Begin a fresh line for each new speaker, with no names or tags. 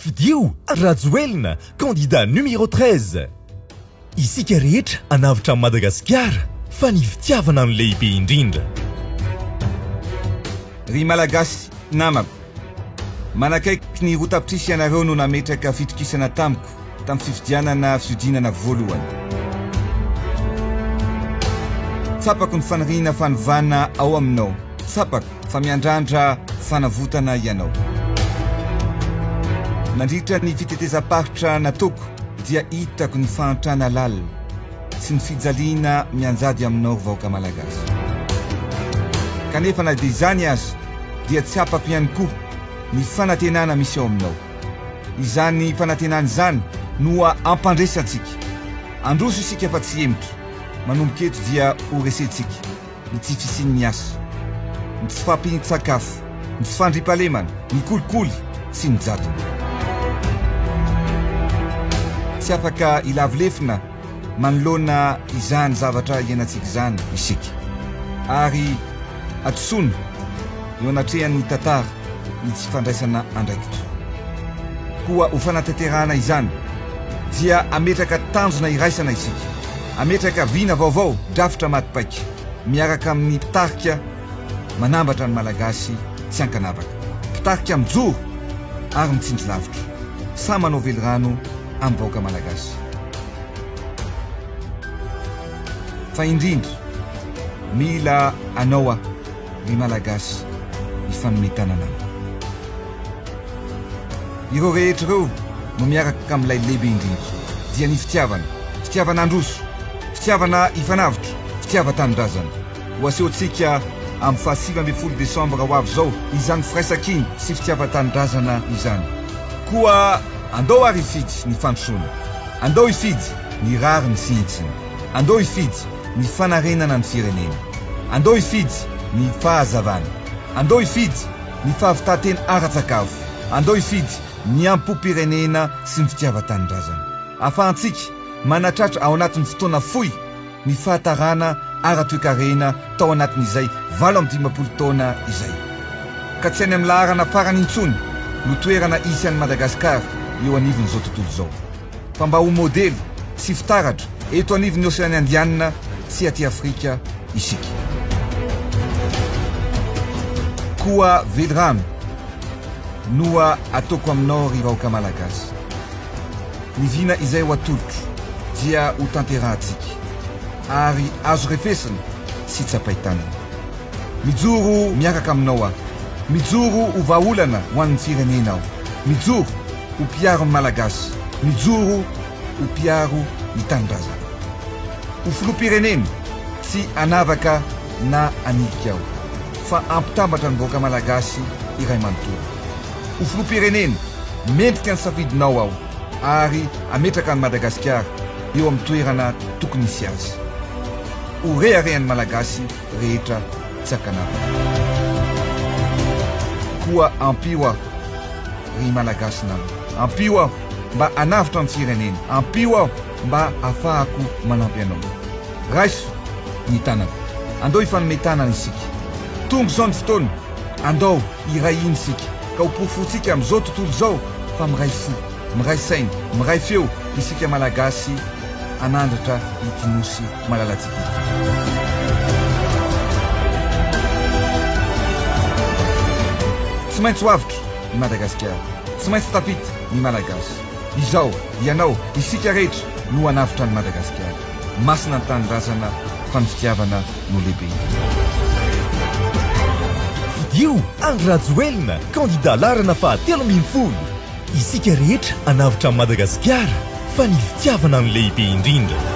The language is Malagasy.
Fidio Rajoelina, candidat numéro 13. Isika rehetra anavitra amin'ny Madagasikara fa ny fitiavana no lehibe indrindra.
Ry malagasy namako, manakaiky ny rotapitrisa ianareo no nametraka fitokisana tamiko tamin'ny fifidianana fiodinana voalohany. Tsapako ny faniriana fanovana ao aminao. Tsapako fa miandrandra fanavotana ianao. Nandritra ny fitetezam-paritra nataoko dia hitako ny fahantrana lalina sy ny fijaliana mianjady aminao vahoaka malagasy. Kanefa na dia izany azy dia tsy apako ihany koa ny fanantenana misy ao aminao. Izany fanantenana izany no ampandresantsika. Androso isika fa tsy emitra. Manomboka eto dia ho resentsika ny tsy fisiany miasa, ny tsy fampihitsakafo, ny tsy fandripalemana, ny kolikoly sy ny jadona. Tsy afaka ilavolefina manoloana izany zavatra iainantsika izany isika. Ary atosoana eo anatrehan'ny tantara ny tsy fandraisana andraikitra. Koa ho fanatanterahana izany dia ametraka tanjona iraisana isika. Ametraka vina vaovao drafitra matipaika miaraka amin'ny pitarika manambatra ny malagasy tsy ankanavaka. Pitarika mijoro ary mitsindry lavitra. Sa manao velorano amin'ny vahoaka malagasy. Fa indrindra mila anao ry malagasy ifanometana anao. Ireo rehetra ireo no miaraka amin'ilay lehibe indrindra dia ny fitiavana androso, fitiavana ifanavitra, fitiava-tanindrazana. Ho asehontsika amin'ny 26 Desambra ho avy zao izany firaisakiny sy fitiava-tanindrazana izany. Koa andao ary ifidy ny fandrosoana, andao ifidy ny rariny sy hitsiny, andao ifidy ny fanarenana ny firenena, andao ifidy ny fahazavana, andao ifidy ny fahavitantena ara-tsakafo, andao ifidy ny ampom-pirenena sy ny fitiava-tanindrazana. Ahafahantsika manatratra ao anatin'ny fotoana fohy ny fahatarana ara-toekarena tao anatin'izay 25 taona izay. Ka tsy any amin'ny laharana farany intsony no toerana isy an'i Madagasikara eo anivon'izao tontolo izao. Fa mba ho modely sy fitaratra eto anivon'ny Oseany Indianina sy aty Afrika isika. Koa velorano noa ataoko aminao ry vahoaka malagasy. Ny vina izay ho atolotro dia ho tanterahantsika ary azo refesina sy tsapaitanana. Mijoro miaraka aminao aho, mijoro ho vahaolana ho an'ny firenena aho, mijoro ho piaro ny malagasy, mijoro ho piaro ny tanindrazana. Ho filoham-pirenena tsy anavaka na anika aho, fa ampitambatra ny vahoaka malagasy iray manontolo. Ho filoham-pirenena mendrika ny safidinao aho ary ametraka ny Madagasikara eo amin'ny toerana tokony isy azy. Ho reharehan'ny malagasy rehetra tsy ankanavaka. Koa ampio aho ry malagasy namako, ampio aho mba anavitra amin'ny firenena, ampio aho mba ahafahako manampy anao. Raiso ny tanako, andao ifanometanana isika. Tonga izao ny fotoana, andao iray iny isika ka ho pofotsika amin'izao tontolo izao fa miray fo, miray saina, miray feo isika malagasy anandratra itinosy malalatsika. Tsy maintsy ho avitra ny Madagasikara, tsy maintsy tafita ny malagasy. Izao, ianao, isika rehetra no anavitra ny Madagasikara. Masina ny tanindrazana fa ny fitiavana no lehibe.
Fidio Rajoelina, candidat larana faha-13. Isika rehetra anavitra amin'ny Madagasikara fa ny fitiavana no lehibe indrindra.